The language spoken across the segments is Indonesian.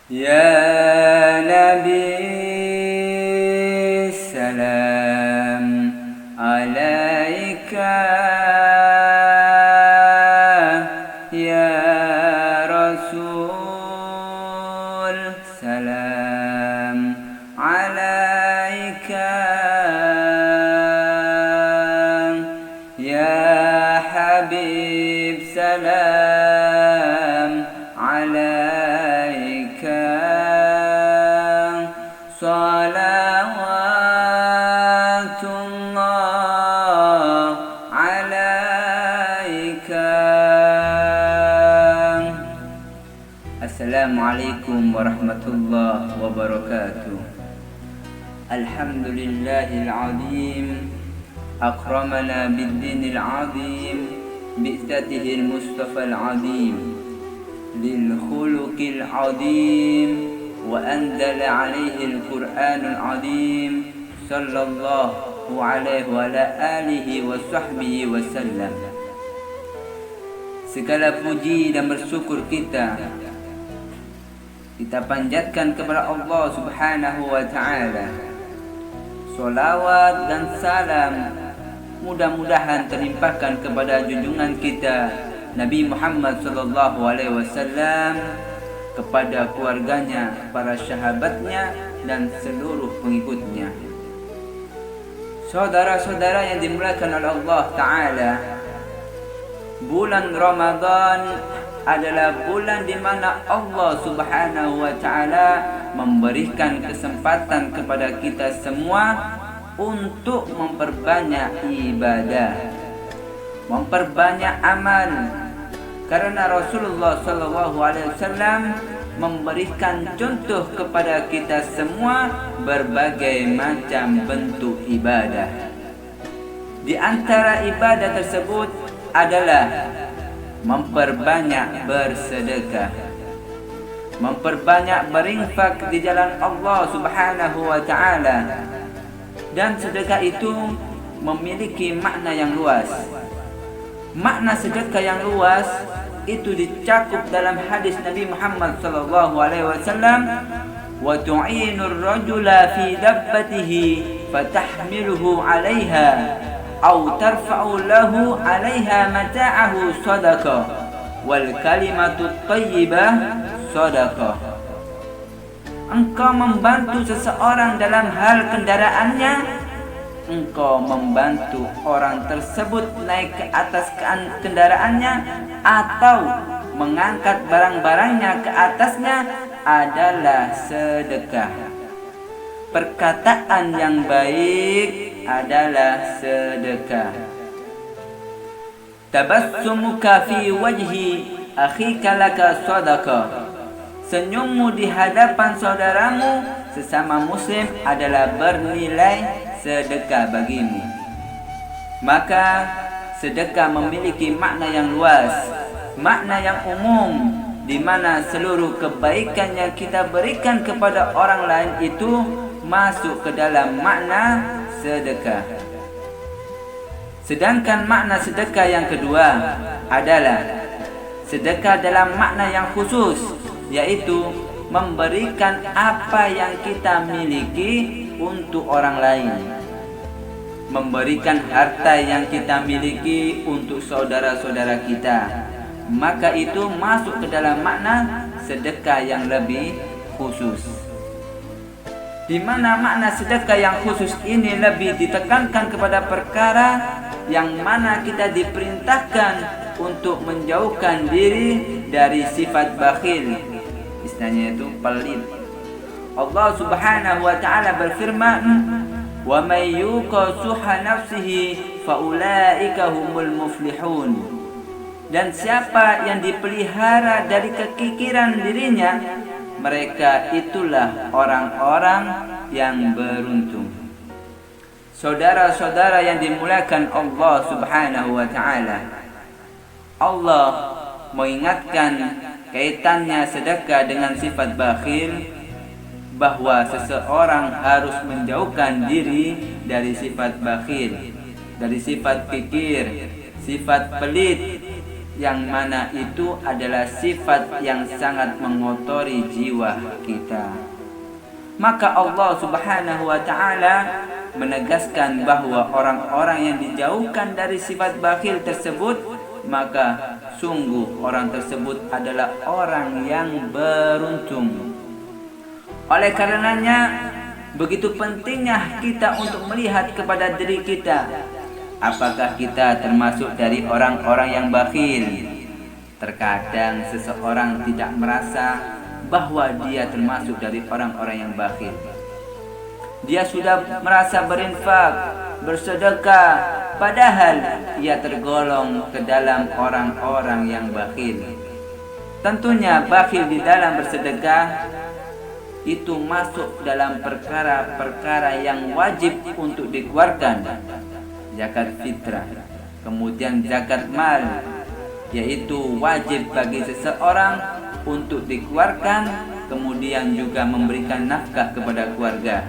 Ya Nabi salam alaika, ya Rasul salam alaika, ya Habib salam alaika, salawatullah alaika. Assalamualaikum warahmatullahi wabarakatuh. Alhamdulillahil azim, akramana bid-dinil azim, bi'zatihil mustafal azim, lil khuluqil azim, wa anzala alaihil qur'anul azim, sallallahu alaihi wa ala alihi wa sahbihi wa sallam. Segala puji dan bersyukur kita panjatkan kepada Allah Subhanahu wa ta'ala. Salawat dan salam mudah-mudahan terlimpahkan kepada junjungan kita Nabi Muhammad sallallahu alaihi wasallam, kepada keluarganya, para sahabatnya dan seluruh pengikutnya. Saudara-saudara yang dimuliakan oleh Allah Ta'ala, bulan Ramadan adalah bulan di mana Allah Subhanahu wa Ta'ala memberikan kesempatan kepada kita semua untuk memperbanyak ibadah, memperbanyak amal. Karena Rasulullah sallallahu alaihi wasallam memberikan contoh kepada kita semua berbagai macam bentuk ibadah. Di antara ibadah tersebut adalah memperbanyak bersedekah, memperbanyak berinfak di jalan Allah Subhanahu wa Ta'ala. Dan sedekah itu memiliki makna yang luas. Makna sedekah yang luas itu dicakup dalam hadis Nabi Muhammad sallallahu alaihi wasallam, wa tu'inur rajula fi dabbatihi fatahmiluhu 'alaiha aw tarfa'u lahu 'alaiha mata'ahu sadaqah wal kalimatu thayyibah sadaqah. Engkau membantu seseorang dalam hal kendaraannya, engkau membantu orang tersebut naik ke atas kendaraannya atau mengangkat barang-barangnya ke atasnya adalah sedekah. Perkataan yang baik adalah sedekah. Tabassumuka fi wajhi akhika laka sadaqah. Senyummu di hadapan saudaramu sesama muslim adalah bernilai sedekah bagimu. Maka sedekah memiliki makna yang luas, makna yang umum, di mana seluruh kebaikan yang kita berikan kepada orang lain itu masuk ke dalam makna sedekah. Sedangkan makna sedekah yang kedua adalah sedekah dalam makna yang khusus, yaitu memberikan apa yang kita miliki untuk orang lain, memberikan harta yang kita miliki untuk saudara-saudara kita. Maka itu masuk ke dalam makna sedekah yang lebih khusus, di mana makna sedekah yang khusus ini lebih ditekankan kepada perkara yang mana kita diperintahkan untuk menjauhkan diri dari sifat bakhil, istilahnya itu pelit. Allah Subhanahu wa Ta'ala berfirman, wa may yuqa suha nafsihi fa ulaika humul muflihun. Dan siapa yang dipelihara dari kekikiran dirinya, mereka itulah orang-orang yang beruntung. Saudara-saudara yang dimuliakan Allah Subhanahu wa Ta'ala, Allah mengingatkan kaitannya sedekah dengan sifat bakhil, bahwa seseorang harus menjauhkan diri dari sifat bakhil, dari sifat kikir, sifat pelit, yang mana itu adalah sifat yang sangat mengotori jiwa kita. Maka Allah Subhanahu wa taala menegaskan bahwa orang-orang yang dijauhkan dari sifat bakhil tersebut, maka sungguh orang tersebut adalah orang yang beruntung. Oleh karenanya, begitu pentingnya kita untuk melihat kepada diri kita. Apakah kita termasuk dari orang-orang yang bakhil? Terkadang seseorang tidak merasa bahwa dia termasuk dari orang-orang yang bakhil. Dia sudah merasa berinfak, bersedekah, padahal ia tergolong ke dalam orang-orang yang bakhil. Tentunya bakhil di dalam bersedekah itu masuk dalam perkara-perkara yang wajib untuk dikeluarkan. Zakat fitrah, kemudian zakat mal, yaitu wajib bagi seseorang untuk dikeluarkan, kemudian juga memberikan nafkah kepada keluarga,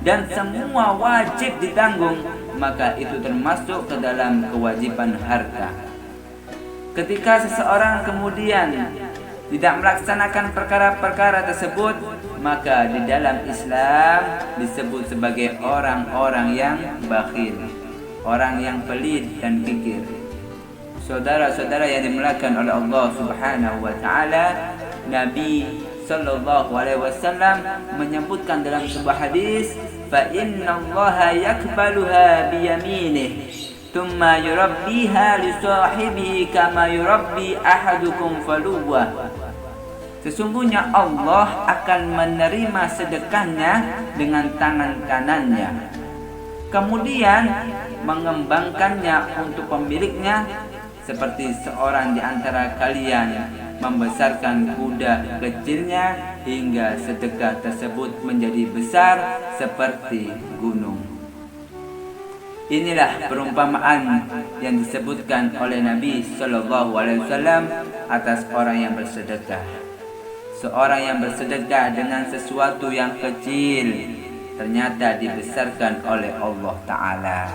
dan semua wajib ditanggung, maka itu termasuk ke dalam kewajiban harta. Ketika seseorang kemudian tidak melaksanakan perkara-perkara tersebut, maka di dalam Islam disebut sebagai orang-orang yang bakhil, orang yang pelit dan kikir. Saudara-saudara yang dimuliakan oleh Allah Subhanahu wa taala, Nabi sallallahu alaihi wasallam menyebutkan dalam sebuah hadis, fa innallaha yakbaluha biyaminih thumma yurabbiha li sahibihi kama yurabbi ahadukum faluwah. Sesungguhnya Allah akan menerima sedekahnya dengan tangan kanannya, kemudian mengembangkannya untuk pemiliknya, seperti seorang di antara kalian membesarkan kuda kecilnya hingga sedekah tersebut menjadi besar seperti gunung. Inilah perumpamaan yang disebutkan oleh Nabi Shallallahu Alaihi Wasallam atas orang yang bersedekah. Seorang yang bersedekah dengan sesuatu yang kecil ternyata dibesarkan oleh Allah Ta'ala,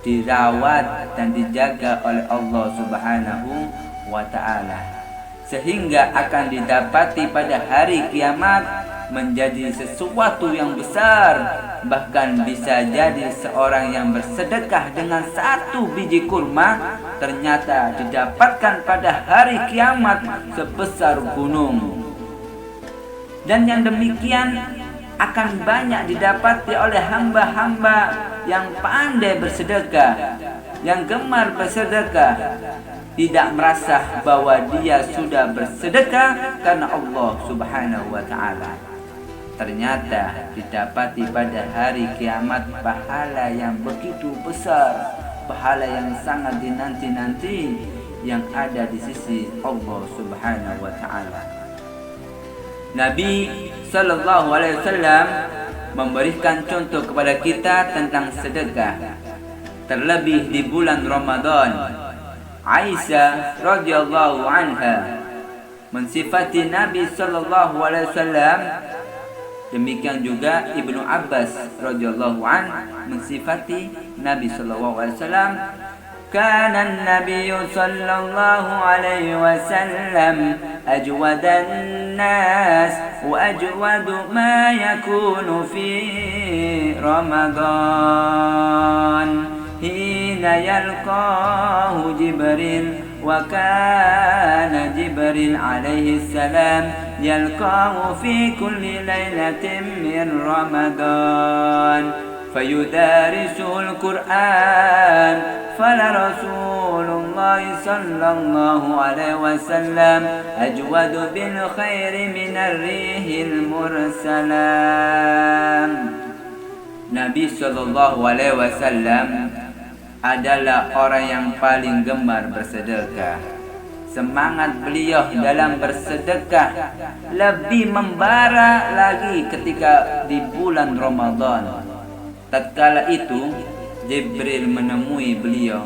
dirawat dan dijaga oleh Allah Subhanahu wa Ta'ala, sehingga akan didapati pada hari kiamat menjadi sesuatu yang besar. Bahkan bisa jadi seorang yang bersedekah dengan 1 biji kurma ternyata didapatkan pada hari kiamat sebesar gunung. Dan yang demikian akan banyak didapati oleh hamba-hamba yang pandai bersedekah, yang gemar bersedekah, tidak merasa bahwa dia sudah bersedekah karena Allah Subhanahu wa Ta'ala. Ternyata didapati pada hari kiamat pahala yang begitu besar, pahala yang sangat dinanti-nanti yang ada di sisi Allah Subhanahu wa Ta'ala. Nabi Sallallahu Alaihi Wasallam memberikan contoh kepada kita tentang sedekah, terlebih di bulan Ramadan. Aisyah radhiyallahu anha mensifati Nabi Sallallahu Alaihi Wasallam, demikian juga Ibnu Abbas radhiyallahu an mensifati Nabi Sallallahu Alaihi Wasallam. Kana an-nabiy sallallahu alaihi wasallam ajwadan nas wa ajwadu ma yakunu fi Ramadan hina yalqahu Jibril wa kana Jibril alaihi salam yalqahu fi kulli lailatin min Ramadan فيدارسه القرآن فلرسول الله صلى الله عليه وسلم أجود بالخير من الريح المرسلام. Nabi Sallallahu Alaihi Wasallam adalah orang yang paling gemar bersedekah. Semangat beliau dalam bersedekah lebih membara lagi ketika di bulan Ramadan. Tatkala itu Jibril menemui beliau.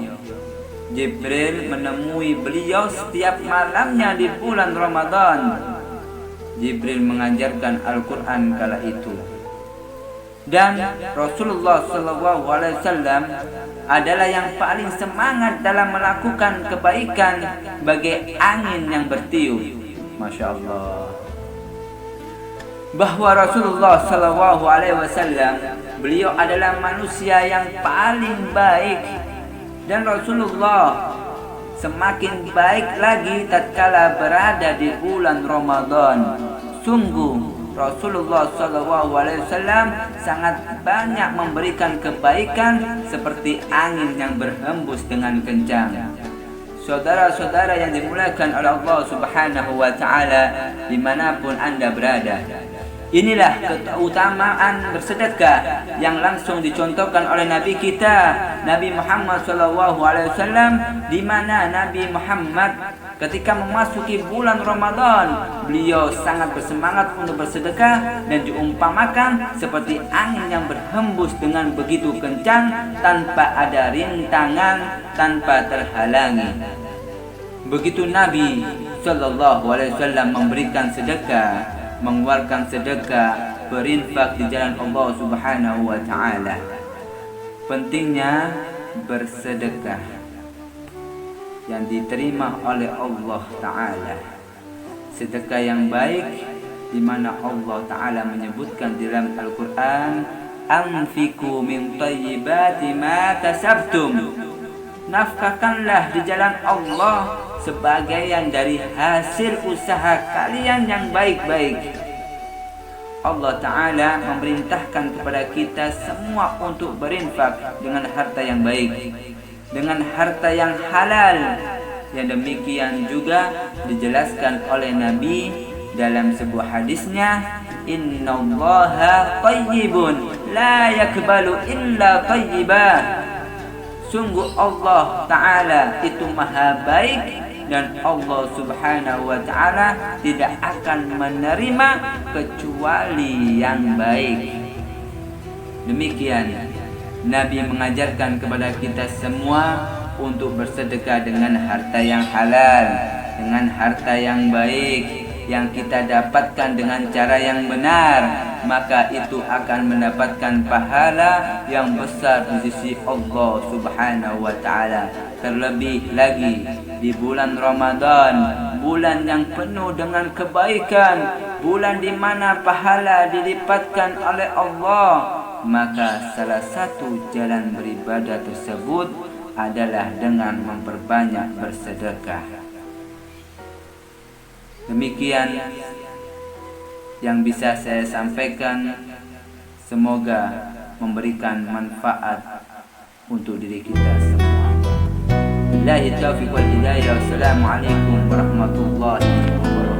Jibril menemui beliau setiap malamnya di bulan Ramadan. Jibril mengajarkan Al-Quran kala itu. Dan Rasulullah SAW adalah yang paling semangat dalam melakukan kebaikan bagai angin yang bertiup. Masya Allah. Bahwa Rasulullah SAW beliau adalah manusia yang paling baik, dan Rasulullah semakin baik lagi tatkala berada di bulan Ramadan. Sungguh Rasulullah SAW sangat banyak memberikan kebaikan seperti angin yang berhembus dengan kencang. Saudara-saudara yang dimuliakan oleh Allah Subhanahu wa Ta'ala, dimanapun Anda berada, inilah keutamaan bersedekah yang langsung dicontohkan oleh Nabi kita, Nabi Muhammad SAW, di mana Nabi Muhammad ketika memasuki bulan Ramadan, beliau sangat bersemangat untuk bersedekah dan diumpamakan seperti angin yang berhembus dengan begitu kencang tanpa ada rintangan, tanpa terhalangi. Begitu Nabi SAW memberikan sedekah, mengeluarkan sedekah, berinfak di jalan Allah Subhanahu wa Ta'ala. Pentingnya bersedekah yang diterima oleh Allah Ta'ala, sedekah yang baik, di mana Allah Ta'ala menyebutkan di dalam Al-Quran, anfiqu min thayyibati ma kasabtum, nafkahkanlah di jalan Allah sebagian dari hasil usaha kalian yang baik-baik. Allah Ta'ala memerintahkan kepada kita semua untuk berinfak dengan harta yang baik, dengan harta yang halal. Yang demikian juga dijelaskan oleh Nabi dalam sebuah hadisnya, innallaha thayyibun la yakbalu illa thayyibah. Sungguh Allah Ta'ala itu maha baik, dan Allah Subhanahu wa Ta'ala tidak akan menerima kecuali yang baik. Demikian Nabi mengajarkan kepada kita semua untuk bersedekah dengan harta yang halal, dengan harta yang baik, yang kita dapatkan dengan cara yang benar, maka itu akan mendapatkan pahala yang besar di sisi Allah Subhanahu wa Ta'ala. Terlebih lagi di bulan Ramadan, bulan yang penuh dengan kebaikan, bulan di mana pahala dilipatkan oleh Allah, maka salah satu jalan beribadah tersebut adalah dengan memperbanyak bersedekah. Demikian yang bisa saya sampaikan, semoga memberikan manfaat untuk diri kita semua. Billahi taufiq wal hidayah. Wassalamualaikum warahmatullahi